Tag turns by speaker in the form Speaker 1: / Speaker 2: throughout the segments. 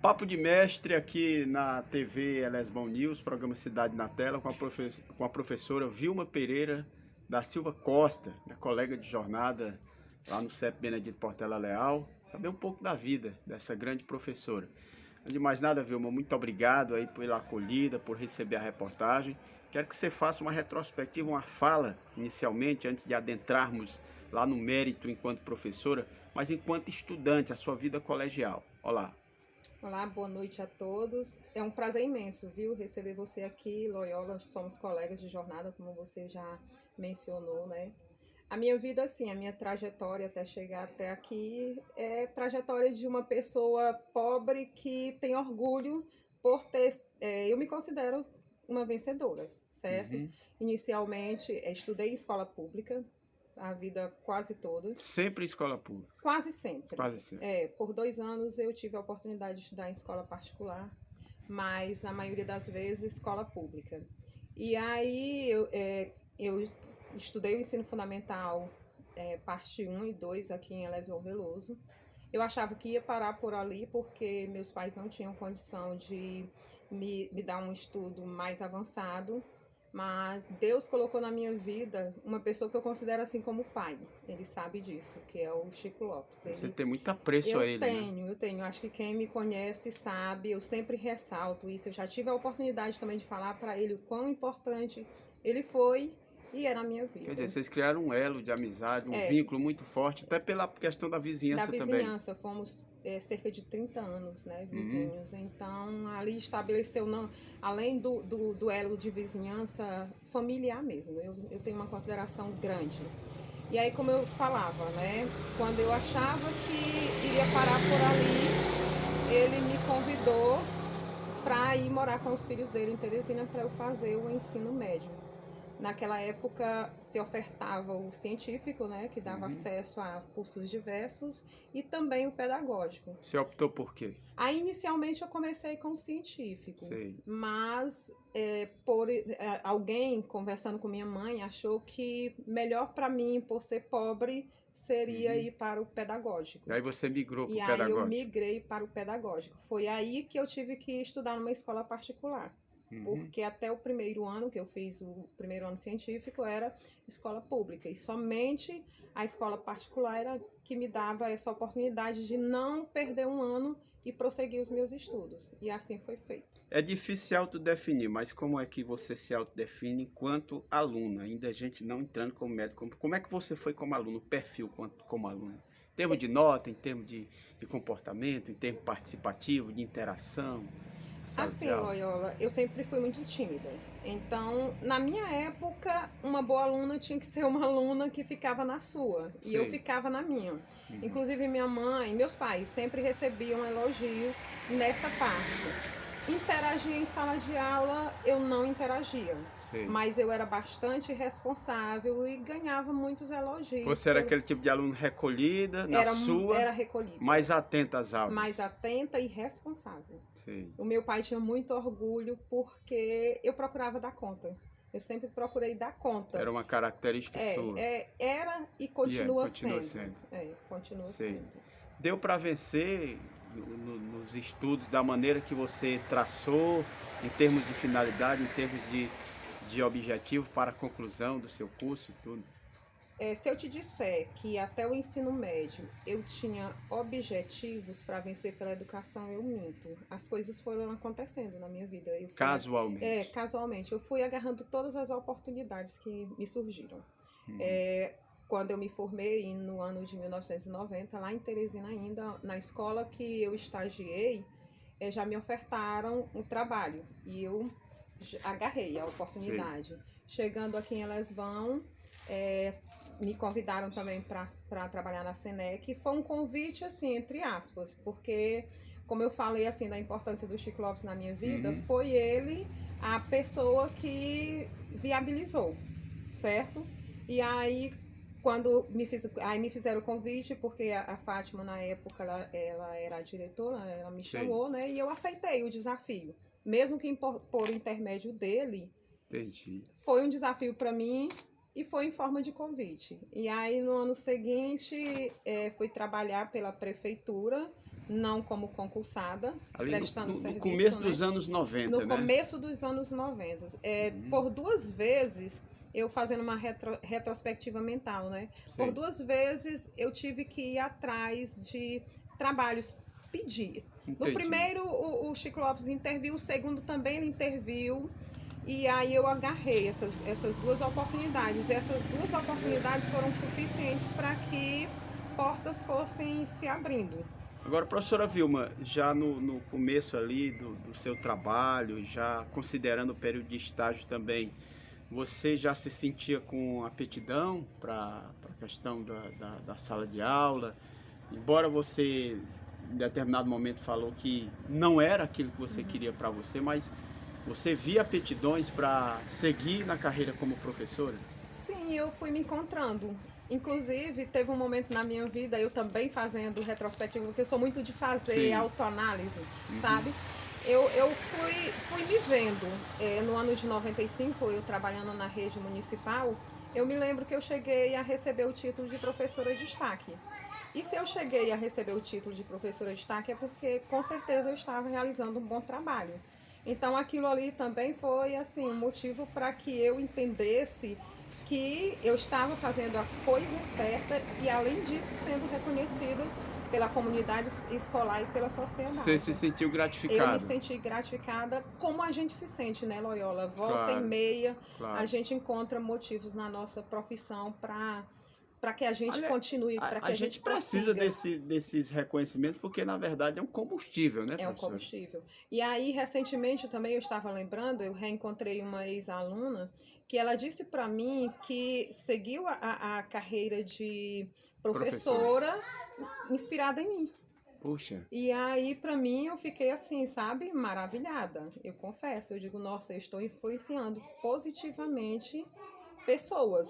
Speaker 1: Papo de mestre aqui na TV Elesbão News, programa Cidade na Tela, com a professora Vilma Pereira da Silva Costa, minha colega de jornada lá no CEP Benedito Portela Leal, saber um pouco da vida dessa grande professora. Antes de mais nada, Vilma, muito obrigado aí pela acolhida, por receber a reportagem. Quero que você faça uma retrospectiva, uma fala, inicialmente, antes de adentrarmos lá no mérito enquanto professora, mas enquanto estudante, a sua vida colegial. Olá.
Speaker 2: Olá, boa noite a todos. É um prazer imenso, viu, receber você aqui, Loyola. Somos colegas de jornada, como você já mencionou, né? A minha vida, assim, a minha trajetória até chegar até aqui é trajetória de uma pessoa pobre que tem orgulho por ter. Eu me considero uma vencedora, certo?
Speaker 1: Uhum.
Speaker 2: Inicialmente, estudei em escola pública a vida quase toda.
Speaker 1: Sempre escola pública,
Speaker 2: Quase sempre.
Speaker 1: quase sempre.
Speaker 2: Por 2 anos eu tive a oportunidade de estudar em escola particular, mas na maioria das vezes escola pública. E aí eu estudei o ensino fundamental, parte 1 e 2 aqui em Elésio Veloso. Eu achava que ia parar por ali porque meus pais não tinham condição de me dar um estudo mais avançado. Mas Deus colocou na minha vida uma pessoa que eu considero assim como pai. Ele sabe disso, que é o Chico Lopes.
Speaker 1: Você tem muito apreço a ele, né?
Speaker 2: Eu tenho. Acho que quem me conhece sabe, eu sempre ressalto isso. Eu já tive a oportunidade também de falar para ele o quão importante ele foi e é na minha
Speaker 1: Quer
Speaker 2: vida.
Speaker 1: dizer, vocês criaram um elo de amizade, um
Speaker 2: É,
Speaker 1: vínculo muito forte, até pela questão da
Speaker 2: da
Speaker 1: vizinhança também.
Speaker 2: vizinhança, fomos cerca de 30 anos, né,
Speaker 1: Uhum.
Speaker 2: vizinhos. Então, ali estabeleceu, não, além do duelo de vizinhança familiar mesmo. Eu tenho uma consideração grande. E aí, como eu falava, né, quando eu achava que iria parar por ali, ele me convidou para ir morar com os filhos dele em Teresina para eu fazer o ensino médio. Naquela época se ofertava o científico, né, que dava
Speaker 1: Uhum.
Speaker 2: acesso a cursos diversos, e também o pedagógico.
Speaker 1: Você optou por quê?
Speaker 2: Aí inicialmente eu comecei com o científico,
Speaker 1: Sei.
Speaker 2: mas alguém conversando com minha mãe achou que melhor para mim, por ser pobre, seria
Speaker 1: Uhum.
Speaker 2: ir para o pedagógico.
Speaker 1: E aí você migrou para
Speaker 2: E
Speaker 1: o
Speaker 2: aí eu
Speaker 1: pedagógico.
Speaker 2: migrei para o pedagógico. Foi aí que eu tive que estudar numa escola particular.
Speaker 1: Uhum.
Speaker 2: Porque até o primeiro ano, que eu fiz o primeiro ano científico, era escola pública. E somente a escola particular era que me dava essa oportunidade de não perder um ano e prosseguir os meus estudos. E assim foi feito.
Speaker 1: É difícil se autodefinir, mas como é que você se autodefine enquanto aluna? Ainda a gente não entrando como médico. Como é que você foi como aluno, o perfil como aluno? Em termos de nota, em termos de comportamento, em termos participativo, de interação, sala de
Speaker 2: Assim,
Speaker 1: aula?
Speaker 2: Loyola, eu sempre fui muito tímida. Então, na minha época, uma boa aluna tinha que ser uma aluna que ficava na sua. E eu
Speaker 1: Sei.
Speaker 2: ficava na minha.
Speaker 1: Uhum.
Speaker 2: Inclusive, minha mãe e meus pais sempre recebiam elogios nessa parte. Interagir em sala de aula, eu não interagia.
Speaker 1: Sei.
Speaker 2: Mas eu era bastante responsável e ganhava muitos elogios.
Speaker 1: Você era aquele tipo de aluno recolhida, na sua,
Speaker 2: Era recolhida,
Speaker 1: mais atenta às
Speaker 2: mais
Speaker 1: aulas.
Speaker 2: atenta e responsável.
Speaker 1: Sei.
Speaker 2: O meu pai tinha muito orgulho porque eu procurava dar conta. Eu sempre procurei dar conta.
Speaker 1: Era uma característica sua.
Speaker 2: Era e
Speaker 1: E
Speaker 2: continua
Speaker 1: continua
Speaker 2: sendo.
Speaker 1: sendo.
Speaker 2: Continua
Speaker 1: Sei.
Speaker 2: sendo.
Speaker 1: Deu para vencer nos estudos da maneira que você traçou, em termos de finalidade, em termos de objetivo para a conclusão do seu curso e tudo?
Speaker 2: Se eu te disser que até o ensino médio eu tinha objetivos para vencer pela educação, eu minto. As coisas foram acontecendo na minha vida.
Speaker 1: Casualmente.
Speaker 2: Casualmente. Eu fui agarrando todas as oportunidades que me surgiram.
Speaker 1: Uhum.
Speaker 2: É, quando eu me formei no ano de 1990, lá em Teresina ainda, na escola que eu estagiei, já me ofertaram um trabalho e eu agarrei a
Speaker 1: Sei.
Speaker 2: oportunidade. Chegando aqui em Elesvão, me convidaram também para trabalhar na Senec. Foi um convite, assim, entre aspas, porque, como eu falei, assim, da importância do Chico Lopes na minha vida,
Speaker 1: Uhum.
Speaker 2: foi ele a pessoa que viabilizou, certo? E aí, aí me fizeram o convite, porque a Fátima, na época, ela era a diretora, ela me
Speaker 1: Sei.
Speaker 2: chamou, né? E eu aceitei o desafio. Mesmo que por intermédio dele,
Speaker 1: Entendi.
Speaker 2: foi um desafio para mim e foi em forma de convite. E aí, no ano seguinte, fui trabalhar pela prefeitura não como concursada,
Speaker 1: Ali
Speaker 2: prestando
Speaker 1: no
Speaker 2: serviço,
Speaker 1: começo
Speaker 2: né?
Speaker 1: dos anos 90,
Speaker 2: No
Speaker 1: né?
Speaker 2: começo dos anos 90. Por 2 vezes, eu fazendo uma retrospectiva mental, né? Por
Speaker 1: Sim.
Speaker 2: 2 vezes eu tive que ir atrás de trabalhos, pedir. No
Speaker 1: Entendi.
Speaker 2: primeiro, o Chico Lopes interviu, o segundo também ele interviu. E aí eu agarrei essas 2 oportunidades. Essas 2 oportunidades foram suficientes para que portas fossem se abrindo.
Speaker 1: Agora, professora Vilma, já no começo ali do seu trabalho, já considerando o período de estágio também, você já se sentia com aptidão para a questão da sala de aula? Embora você, em determinado momento, falou que não era aquilo que você queria para você, mas você via aptidões para seguir na carreira como professora?
Speaker 2: Sim, eu fui me encontrando. Inclusive, teve um momento na minha vida, eu também fazendo retrospectiva, porque eu sou muito de fazer
Speaker 1: Sim.
Speaker 2: autoanálise, sabe? Eu fui me vendo. No ano de 95, eu trabalhando na rede municipal, eu me lembro que eu cheguei a receber o título de professora de destaque. E se eu cheguei a receber o título de professora de destaque é porque, com certeza, eu estava realizando um bom trabalho. Então, aquilo ali também foi, assim, um motivo para que eu entendesse que eu estava fazendo a coisa certa e, além disso, sendo reconhecida pela comunidade escolar e pela sociedade.
Speaker 1: Você se sentiu
Speaker 2: Eu me
Speaker 1: gratificado?
Speaker 2: senti gratificada, como a gente se sente, né, Loyola? Volta e
Speaker 1: Claro,
Speaker 2: meia,
Speaker 1: claro.
Speaker 2: a gente encontra motivos na nossa profissão para que a gente
Speaker 1: Olha,
Speaker 2: continue, para que
Speaker 1: a
Speaker 2: a
Speaker 1: gente
Speaker 2: gente
Speaker 1: precisa
Speaker 2: prossiga.
Speaker 1: desses reconhecimentos porque, na verdade, é um combustível, né,
Speaker 2: É um
Speaker 1: professor?
Speaker 2: combustível. E aí, recentemente, também eu estava lembrando, eu reencontrei uma ex-aluna que ela disse para mim que seguiu a carreira de professora inspirada em mim.
Speaker 1: Puxa,
Speaker 2: E aí, para mim, eu fiquei assim, sabe, maravilhada. Eu confesso, eu digo, nossa, eu estou influenciando positivamente pessoas,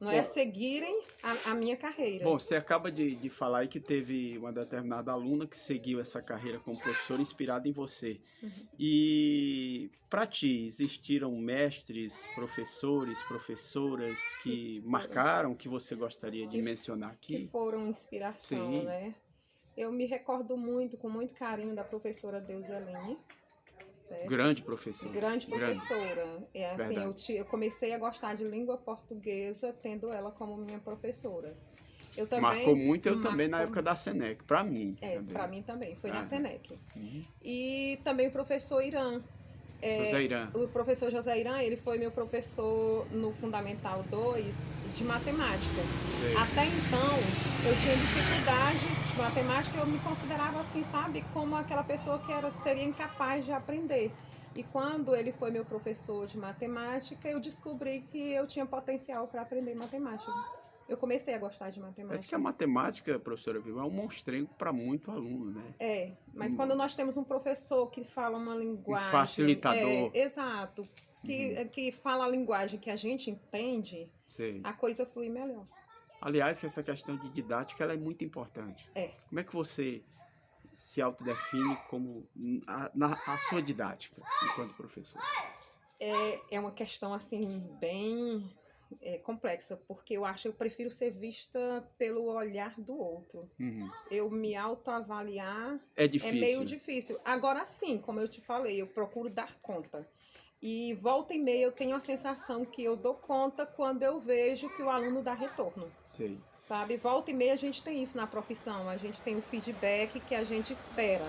Speaker 2: não é
Speaker 1: bom,
Speaker 2: seguirem a minha carreira.
Speaker 1: bom, você acaba de falar aí que teve uma determinada aluna que seguiu essa carreira como professora inspirada em você. E para ti, existiram mestres, professores, professoras que marcaram, que você gostaria de
Speaker 2: Que,
Speaker 1: mencionar
Speaker 2: que
Speaker 1: aqui?
Speaker 2: foram inspiração,
Speaker 1: Sim,
Speaker 2: né? Eu me recordo muito, com muito carinho, da professora Deuseline, certo?
Speaker 1: grande professor.
Speaker 2: Grande professora. É assim,
Speaker 1: Verdade.
Speaker 2: eu comecei a gostar de língua portuguesa tendo ela como minha professora. Eu
Speaker 1: Marcou
Speaker 2: também
Speaker 1: muito, eu também na
Speaker 2: marcou,
Speaker 1: época da Senec, para mim também.
Speaker 2: para mim também, foi na
Speaker 1: Aham.
Speaker 2: Senec. E também o professor Irã.
Speaker 1: José Irã.
Speaker 2: O professor José Irã, ele foi meu professor no Fundamental 2 de matemática.
Speaker 1: Sei.
Speaker 2: Até então, eu tinha dificuldade de matemática, eu me considerava assim, sabe, como aquela pessoa que seria incapaz de aprender. E quando ele foi meu professor de matemática, eu descobri que eu tinha potencial para aprender matemática. Eu comecei a gostar de
Speaker 1: Parece que a
Speaker 2: matemática.
Speaker 1: matemática, professora Vilma, é um monstrengo para muito aluno, né?
Speaker 2: Mas quando nós temos um professor que fala uma
Speaker 1: Um
Speaker 2: linguagem,
Speaker 1: facilitador.
Speaker 2: exato, que fala a linguagem que a gente entende,
Speaker 1: Sei.
Speaker 2: a coisa flui melhor.
Speaker 1: Aliás, que essa questão de didática ela é muito importante. Como é que você se autodefine como a sua didática enquanto professor?
Speaker 2: É uma questão assim bem complexa, porque eu prefiro ser vista pelo olhar do outro. Eu me autoavaliar
Speaker 1: É
Speaker 2: é meio
Speaker 1: difícil.
Speaker 2: difícil. Agora sim, como eu te falei, eu procuro dar conta. E volta e meia eu tenho a sensação que eu dou conta quando eu vejo que o aluno dá retorno.
Speaker 1: Sei.
Speaker 2: Sabe? Volta e meia a gente tem isso na profissão, a gente tem o feedback que a gente espera.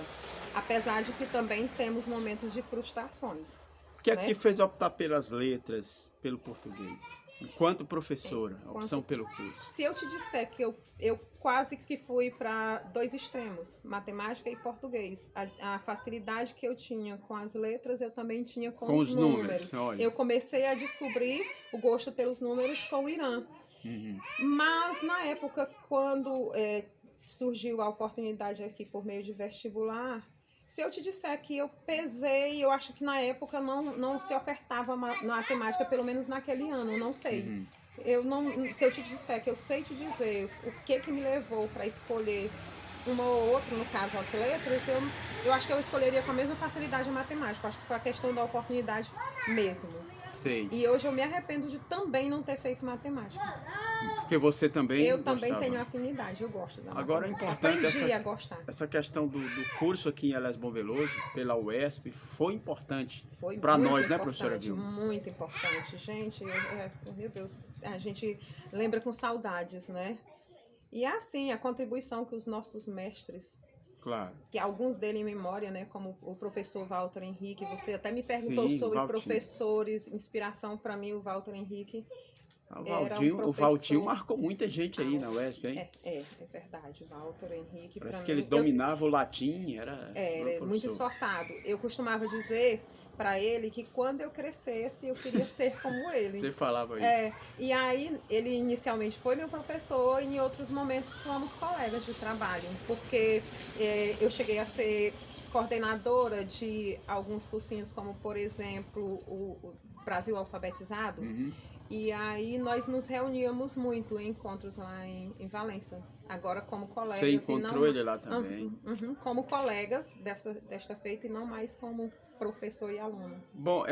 Speaker 2: Apesar de que também temos momentos de frustrações.
Speaker 1: O que é
Speaker 2: né?
Speaker 1: que fez optar pelas letras, pelo português? Enquanto professora, a opção pelo curso.
Speaker 2: Se eu te disser que eu quase que fui para 2 extremos, matemática e português. A facilidade que eu tinha com as letras, eu também tinha com os números.
Speaker 1: Olha.
Speaker 2: Eu comecei a descobrir o gosto pelos números com o Irã. Mas na época, quando surgiu a oportunidade aqui por meio de vestibular, se eu te disser que eu pesei, eu acho que na época não se ofertava matemática, pelo menos naquele ano, eu não sei. Se eu te disser que eu sei te dizer o que me levou para escolher uma ou outra, no caso as letras, eu acho que eu escolheria com a mesma facilidade a matemática. Eu acho que foi a questão da oportunidade mesmo.
Speaker 1: Sei.
Speaker 2: E hoje eu me arrependo de também não ter feito matemática.
Speaker 1: Porque você também
Speaker 2: Eu também
Speaker 1: gostava.
Speaker 2: tenho afinidade, eu gosto da
Speaker 1: Agora é
Speaker 2: matemática.
Speaker 1: importante
Speaker 2: Aprendi a gostar.
Speaker 1: essa questão do curso aqui em Eles Bom Veloso, pela UESP, foi importante
Speaker 2: Foi
Speaker 1: para
Speaker 2: muito
Speaker 1: nós, né, professora
Speaker 2: importante,
Speaker 1: Vilma?
Speaker 2: muito importante. Gente, meu Deus, a gente lembra com saudades, né? E é assim, a contribuição que os nossos mestres,
Speaker 1: Claro.
Speaker 2: que alguns dele em memória, né, como o professor Walter Henrique, você até me perguntou
Speaker 1: Sim,
Speaker 2: sobre
Speaker 1: Valtinho.
Speaker 2: professores, inspiração para mim, o Walter Henrique
Speaker 1: O
Speaker 2: era um
Speaker 1: Valtinho, o Valtinho
Speaker 2: professor...
Speaker 1: marcou muita gente aí na UESP, hein?
Speaker 2: É verdade, o Walter Henrique, para
Speaker 1: Parece
Speaker 2: mim...
Speaker 1: que ele dominava o latim, era
Speaker 2: Ele é muito esforçado. Eu costumava dizer para ele que quando eu crescesse, eu queria ser como ele.
Speaker 1: Você falava isso.
Speaker 2: E aí, ele inicialmente foi meu professor e em outros momentos fomos colegas de trabalho, porque eu cheguei a ser coordenadora de alguns cursinhos, como, por exemplo, o Brasil Alfabetizado.
Speaker 1: Uhum.
Speaker 2: E aí nós nos reuníamos muito em encontros lá em Valença, agora como colegas.
Speaker 1: Você encontrou ele lá também?
Speaker 2: Como colegas desta feita e não mais como professor e aluno.
Speaker 1: Bom,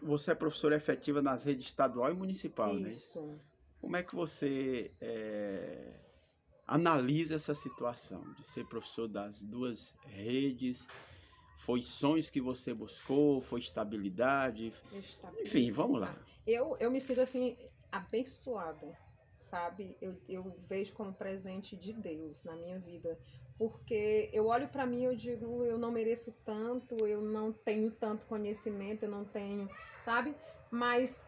Speaker 1: você é professora efetiva nas redes estadual e municipal, né?
Speaker 2: Isso.
Speaker 1: Como é que você analisa essa situação de ser professor das duas redes? Foi sonhos que você buscou? Foi estabilidade? Enfim, vamos lá.
Speaker 2: Eu me sinto assim, abençoada, sabe? Eu vejo como presente de Deus na minha vida. Porque eu olho para mim e eu digo, eu não mereço tanto, eu não tenho tanto conhecimento, eu não tenho, sabe? Mas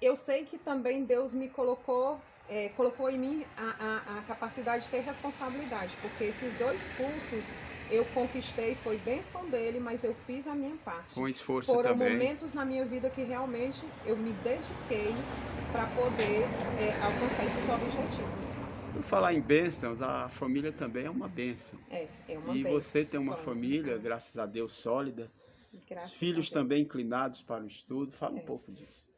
Speaker 2: eu sei que também Deus me colocou em mim a capacidade de ter responsabilidade, porque esses dois cursos eu conquistei, foi bênção dele, mas eu fiz a minha parte.
Speaker 1: Com esforço
Speaker 2: Foram
Speaker 1: também.
Speaker 2: momentos na minha vida que realmente eu me dediquei para poder alcançar esses objetivos.
Speaker 1: Por falar em bênçãos, a família também é uma bênção.
Speaker 2: É uma
Speaker 1: E
Speaker 2: bênção.
Speaker 1: você tem uma família, graças a Deus, sólida.
Speaker 2: Graças
Speaker 1: Os filhos também inclinados para o estudo. Fala um pouco disso.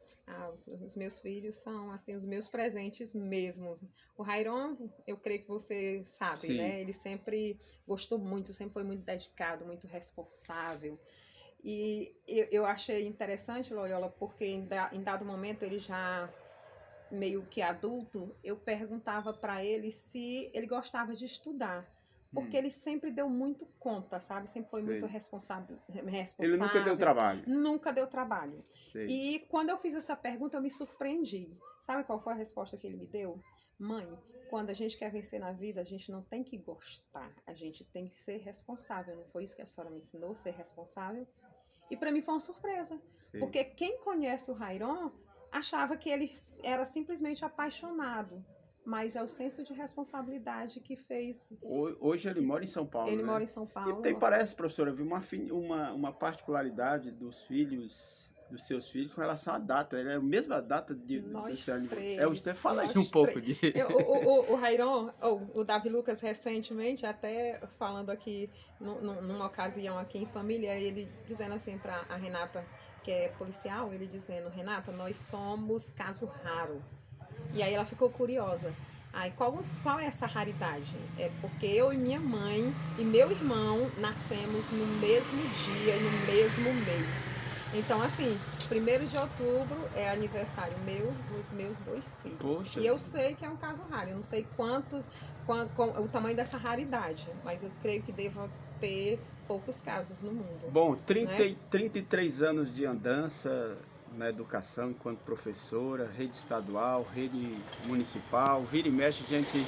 Speaker 2: Os meus filhos são assim os meus presentes mesmo. O Rairon, eu creio que você sabe,
Speaker 1: Sim.
Speaker 2: né? Ele sempre gostou muito, sempre foi muito dedicado, muito responsável. E eu achei interessante, Loyola, porque em dado momento ele já meio que adulto, eu perguntava para ele se ele gostava de estudar. Porque ele sempre deu muito conta, sabe? Sempre foi muito responsável.
Speaker 1: Ele nunca deu trabalho.
Speaker 2: Nunca deu trabalho.
Speaker 1: Sei.
Speaker 2: E quando eu fiz essa pergunta, eu me surpreendi. Sabe qual foi a resposta que ele me deu? Mãe, quando a gente quer vencer na vida, a gente não tem que gostar. A gente tem que ser responsável. Não foi isso que a senhora me ensinou, ser responsável? E para mim foi uma surpresa.
Speaker 1: Sei.
Speaker 2: Porque quem conhece o Rairon achava que ele era simplesmente apaixonado. Mas é o senso de responsabilidade que fez...
Speaker 1: Hoje ele mora em São Paulo,
Speaker 2: Ele
Speaker 1: né?
Speaker 2: mora em São Paulo.
Speaker 1: E parece, professora, viu uma particularidade dos seus filhos com relação à data. É a mesma data de...
Speaker 2: Nós
Speaker 1: três. Fala aí um pouco de...
Speaker 2: O Rairon, o Davi Lucas, recentemente, até falando aqui, numa ocasião aqui em família, ele dizendo assim para a Renata, que é policial, ele dizendo, Renata, nós somos caso raro. E aí ela ficou curiosa. Aí, qual é essa raridade? É porque eu e minha mãe e meu irmão nascemos no mesmo dia e no mesmo mês. Então, assim, 1º de outubro é aniversário meu dos meus 2 filhos.
Speaker 1: Poxa.
Speaker 2: E eu sei que é um caso raro. Eu não sei o tamanho dessa raridade, mas eu creio que deva ter poucos casos no mundo.
Speaker 1: Bom, 33 anos de andança na educação enquanto professora, rede estadual, rede municipal, vira e mexe, a gente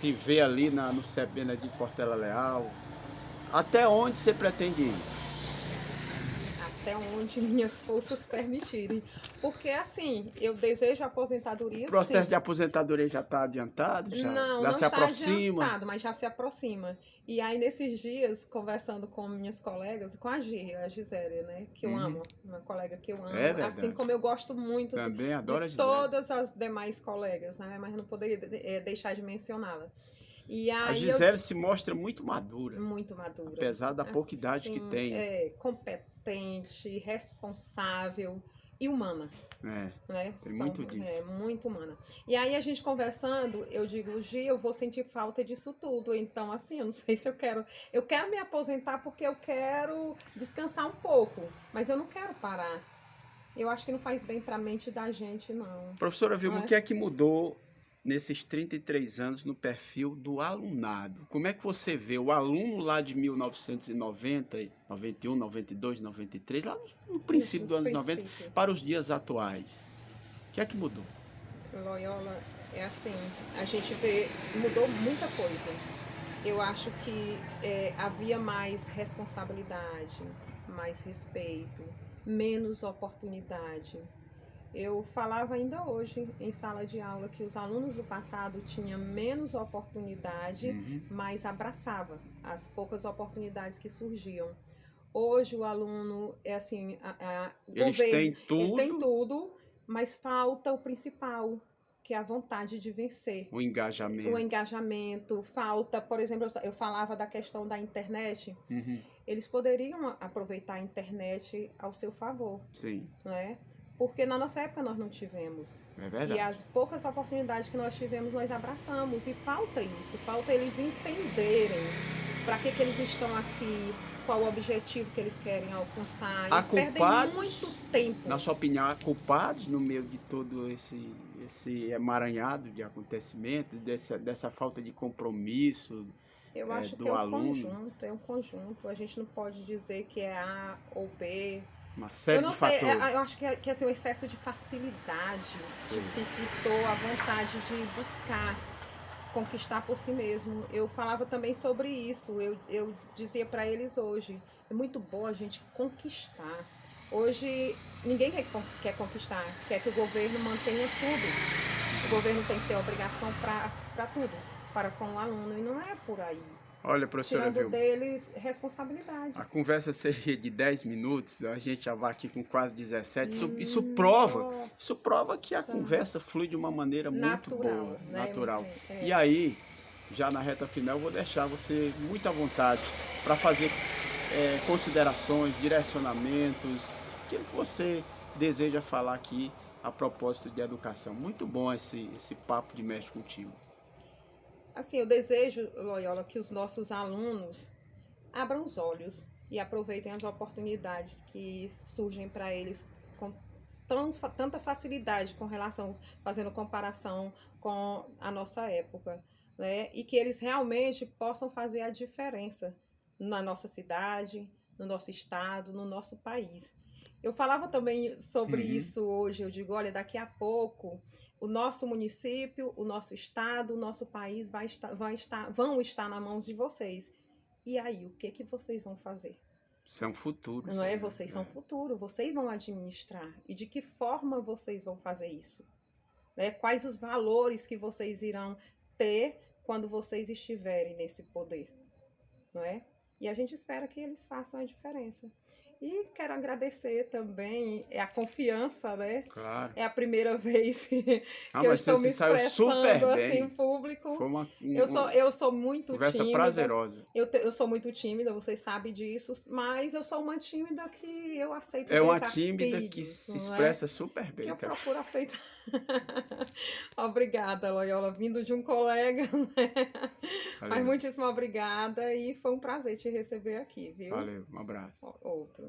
Speaker 1: se vê ali no CEP Benedito Portela Leal. Até onde você pretende ir?
Speaker 2: Até onde minhas forças permitirem. Porque, assim, eu desejo aposentadoria.
Speaker 1: O processo
Speaker 2: sim.
Speaker 1: de aposentadoria já está adiantado?
Speaker 2: Não
Speaker 1: se
Speaker 2: está
Speaker 1: aproxima?
Speaker 2: adiantado, mas já se aproxima. E aí, nesses dias, conversando com minhas colegas, com a Gisele, né? Que eu amo, uma colega que eu amo. Assim como eu gosto muito
Speaker 1: também adoro
Speaker 2: de todas as demais colegas, né? Mas não poderia deixar de mencioná-la. E aí
Speaker 1: a Gisele se mostra muito madura.
Speaker 2: Muito madura.
Speaker 1: Apesar da pouca idade que tem.
Speaker 2: Competente, responsável. e humana.
Speaker 1: É,
Speaker 2: Né?
Speaker 1: tem muito disso.
Speaker 2: É muito humana. E aí a gente conversando, eu digo, Gi, eu vou sentir falta disso tudo. Então, assim, eu não sei se eu quero me aposentar porque eu quero descansar um pouco, mas eu não quero parar. Eu acho que não faz bem para a mente da gente, não.
Speaker 1: Professora Vilma,
Speaker 2: Não
Speaker 1: o
Speaker 2: é?
Speaker 1: que é que mudou nesses 33 anos no perfil do alunado? Como é que você vê o aluno lá de 1990, 91, 92, 93, lá no princípio
Speaker 2: Nos
Speaker 1: dos anos 90,
Speaker 2: princípios.
Speaker 1: para os dias atuais? O que é que mudou?
Speaker 2: Loyola, é assim, a gente vê, mudou muita coisa. Eu acho que havia mais responsabilidade, mais respeito, menos oportunidade. Eu falava ainda hoje em sala de aula que os alunos do passado tinham menos oportunidade, mas abraçava as poucas oportunidades que surgiam. Hoje o aluno é assim, o
Speaker 1: Eles
Speaker 2: governo,
Speaker 1: têm
Speaker 2: ele tem
Speaker 1: tudo,
Speaker 2: tudo, mas falta o principal, que é a vontade de vencer.
Speaker 1: o
Speaker 2: O
Speaker 1: engajamento.
Speaker 2: engajamento, falta, por exemplo, eu falava da questão da internet,
Speaker 1: Uhum,
Speaker 2: eles poderiam aproveitar a internet ao seu favor,
Speaker 1: sim,
Speaker 2: não é? Porque na nossa época nós não tivemos.
Speaker 1: é
Speaker 2: E
Speaker 1: verdade.
Speaker 2: as poucas oportunidades que nós tivemos, nós abraçamos. E falta isso, falta eles entenderem para que eles estão aqui, qual o objetivo que eles querem alcançar.
Speaker 1: Há
Speaker 2: E perdem
Speaker 1: culpados,
Speaker 2: muito tempo.
Speaker 1: na sua opinião, há culpados no meio de todo esse emaranhado de acontecimentos, dessa falta de compromisso
Speaker 2: Eu acho que
Speaker 1: do aluno,
Speaker 2: é um conjunto. A gente não pode dizer que é A ou B.
Speaker 1: uma
Speaker 2: Eu
Speaker 1: série
Speaker 2: não
Speaker 1: de
Speaker 2: sei,
Speaker 1: fatores.
Speaker 2: eu acho que assim, o excesso de facilidade
Speaker 1: Sim.
Speaker 2: dificultou a vontade de buscar conquistar por si mesmo. Eu falava também sobre isso. Eu dizia para eles hoje, é muito bom a gente conquistar. Hoje ninguém quer conquistar, quer que o governo mantenha tudo. O governo tem que ter obrigação para tudo, para com o aluno, e não é por aí.
Speaker 1: Olha, professora
Speaker 2: Tirando
Speaker 1: Vilma,
Speaker 2: deles responsabilidades.
Speaker 1: a conversa seria de 10 minutos, a gente já vai aqui com quase 17. Isso prova que a
Speaker 2: Nossa.
Speaker 1: conversa flui de uma maneira muito
Speaker 2: Natural,
Speaker 1: boa,
Speaker 2: né?
Speaker 1: natural.
Speaker 2: É.
Speaker 1: E aí, já na reta final, eu vou deixar você muito à vontade para fazer considerações, direcionamentos, aquilo que você deseja falar aqui a propósito de educação. Muito bom esse papo de mestre contigo.
Speaker 2: Assim, eu desejo, Loyola, que os nossos alunos abram os olhos e aproveitem as oportunidades que surgem para eles com tanta facilidade com relação, fazendo comparação com a nossa época, né? E que eles realmente possam fazer a diferença na nossa cidade, no nosso estado, no nosso país. Eu falava também sobre isso hoje, eu digo, olha, daqui a pouco o nosso município, o nosso estado, o nosso país vão estar na mão de vocês. E aí, o que vocês vão fazer?
Speaker 1: São futuros.
Speaker 2: Não é? Vocês são futuro, vocês vão administrar. E de que forma vocês vão fazer isso? Né? Quais os valores que vocês irão ter quando vocês estiverem nesse poder? Não é? E a gente espera que eles façam a diferença. E quero agradecer também a confiança, né?
Speaker 1: Claro.
Speaker 2: É a primeira vez que eu
Speaker 1: mas
Speaker 2: estou
Speaker 1: você
Speaker 2: me
Speaker 1: saiu super
Speaker 2: expressando assim
Speaker 1: bem.
Speaker 2: em público.
Speaker 1: Foi uma
Speaker 2: Eu sou muito
Speaker 1: conversa
Speaker 2: tímida.
Speaker 1: prazerosa.
Speaker 2: Eu sou muito tímida, vocês sabem disso, mas eu sou uma tímida que eu aceito
Speaker 1: É uma
Speaker 2: desafios,
Speaker 1: tímida que se
Speaker 2: não é?
Speaker 1: expressa super bem.
Speaker 2: Que eu
Speaker 1: Tá?
Speaker 2: procuro aceitar. Obrigada, Loyola, vindo de um colega, né? Mas muitíssimo obrigada e foi um prazer te receber aqui, viu?
Speaker 1: Valeu, um abraço.
Speaker 2: Outro.